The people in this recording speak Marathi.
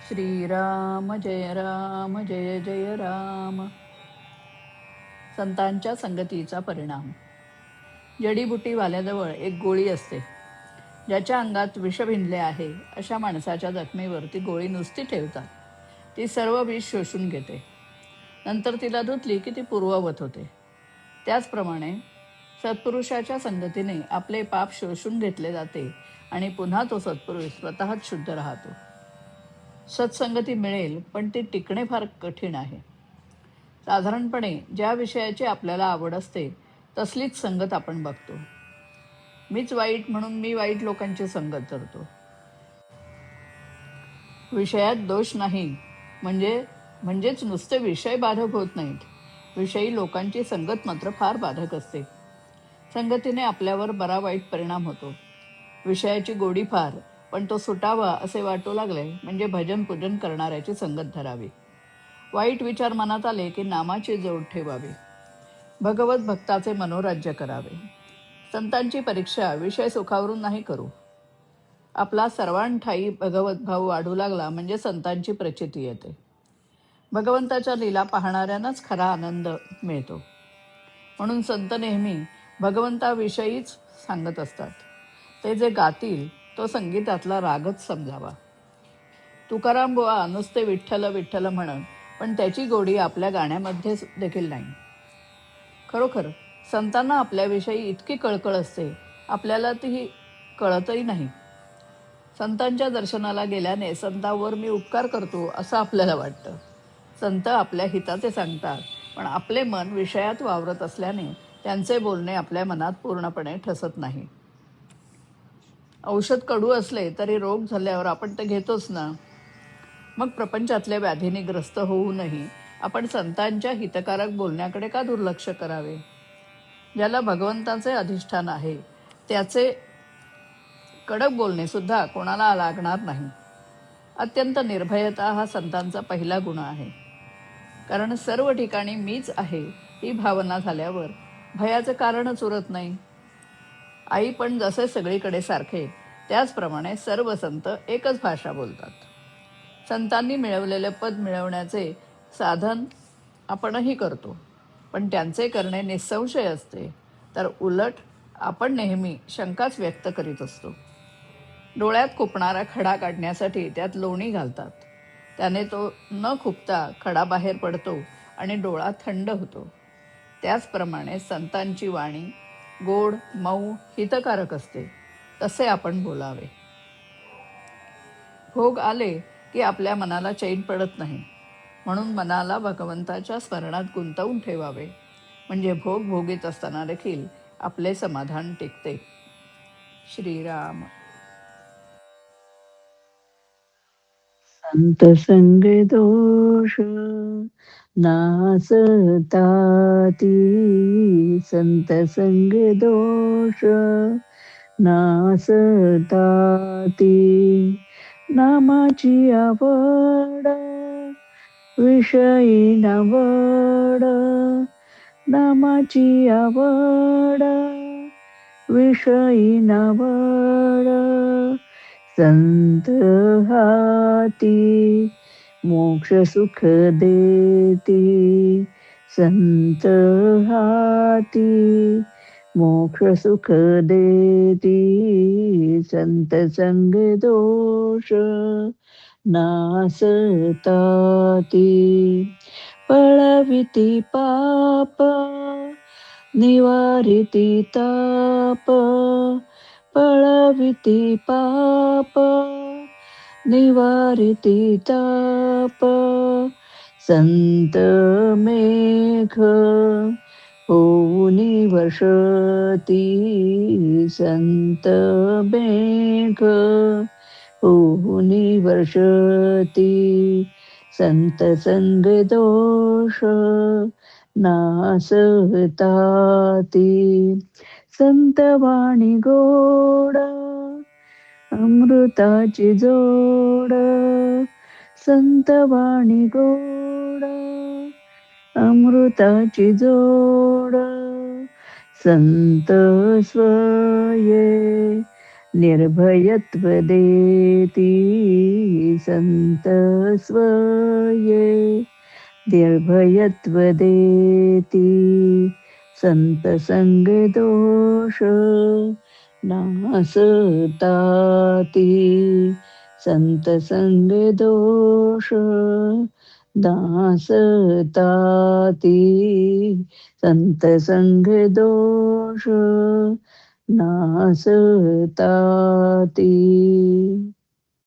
श्रीराम जय जय राम. संतांच्या संगतीचा परिणाम. जडीबुटीवाल्याजवळ एक गोळी असते. ज्याच्या अंगात विष भिनले आहे अशा माणसाच्या जखमेवर ती गोळी नुसती ठेवतात. ती सर्व विष शोषून घेते. नंतर तिला धुतली की ती पूर्ववत होते. त्याचप्रमाणे सत्पुरुषाच्या संगतीने आपले पाप शोषून घेतले जाते आणि पुन्हा तो सत्पुरुष स्वतःच शुद्ध राहतो. सत्संगती मिळेल, पण ती टिकणे फार कठीण आहे. साधारणपणे ज्या विषयाची आपल्याला आवड असते तसलीच संगत आपण बघतो. मीच वाईट म्हणून मी वाईट लोकांची संगत करतो. विषयात दोष नाही म्हणजेच नुसते विषय बाधक होत नाहीत. विषयी लोकांची संगत मात्र फार बाधक असते. संगतीने आपल्यावर बरा वाईट परिणाम होतो. विषयाची गोडी फार, पण तो सुटावा असे वाटू लागले म्हणजे भजन पूजन करणाऱ्याची संगत धरावी. वाईट विचार मनात आले की नामाची जोड ठेवावी. भगवत भक्ताचे मनोराज्य करावे. संतांची परीक्षा विषय सुखावरून नाही करू. आपला सर्वांठायी भगवत भाव वाढू लागला म्हणजे संतांची प्रचिती येते. भगवंताच्या लीला पाहणाऱ्यांनाच खरा आनंद मिळतो. म्हणून संत नेहमी भगवंताविषयीच सांगत असतात. ते जे गातील तो संगीतातला रागच समजावा. तुकाराम बुवा नुसते विठ्ठल विठ्ठल म्हणत, पण त्याची गोडी आपल्या गाण्यामध्ये देखील नाही. खरोखर संतांना आपल्याविषयी इतकी कळकळ असते, आपल्याला ती कळतही नाही. संतांच्या दर्शनाला गेल्याने संतांवर मी उपकार करतो असं आपल्याला वाटतं. संत आपल्या हिताचे सांगतात, पण आपले मन विषयात वावरत असल्याने त्यांचे बोलणे आपल्या मनात पूर्णपणे ठसत नाही. औषध कडू असले तरी रोग झाल्यावर आपण ते घेतोच ना. मग प्रपंचातल्या व्याधीने ग्रस्त होऊनही आपण संतांच्या हितकारक बोलण्याकडे का दुर्लक्ष करावे. ज्याला भगवंताचे अधिष्ठान आहे त्याचे कडक बोलणे सुद्धा कोणाला लागणार नाही. अत्यंत निर्भयता हा संतांचा पहिला गुण आहे. कारण सर्व ठिकाणी मीच आहे ही भावना झाल्यावर भयाचं कारणच उरत नाही. आई पण जसे सगळीकडे सारखे, त्याचप्रमाणे सर्व संत एकच भाषा बोलतात. संतांनी मिळवलेले पद मिळवण्याचे साधन आपणही करतो, पण त्यांचे करणे निसंशय असते. तर उलट आपण नेहमी शंकाच व्यक्त करीत असतो. डोळ्यात खुपणारा खडा काढण्यासाठी त्यात लोणी घालतात. त्याने तो न खुपता खडा बाहेर पडतो आणि डोळा थंड होतो. त्याचप्रमाणे संतांची वाणी गोड, मऊ, हितकारक असते. तसे आपण बोलावे. भोग आले की आपल्या मनाला चैन पडत नाही. म्हणून मनाला भगवंताच्या स्मरणात गुंतवून ठेवावे, म्हणजे भोग भोगीत असताना देखील आपले समाधान टिकते. श्रीराम. संत संग दोष नासताती, संत संग दोष नासताती. नामाची आवड विषयी नावड, नामाची आवड विषयी नावड. संत हाती मोक्ष सुख देती, संत हाती मोक्ष सुख देती. संत संग दोष नासताती, पळविती पाप निवारिती ताप, पळविती पाप निवारिती ताप. संत मेघ होऊनी वर्षती, संत मेघ होऊनी वर्षती. संत संग दोष नासताती, संत वाणी गोड अमृताची जोड, संत वाणी गोड अमृताची जोड. संत स्वये निर्भयत्व देती संत स्वये, निर्भयत्व देती संत संग दोष नासताती, संत संग दोष नासताती, संत संग दोष नासताती.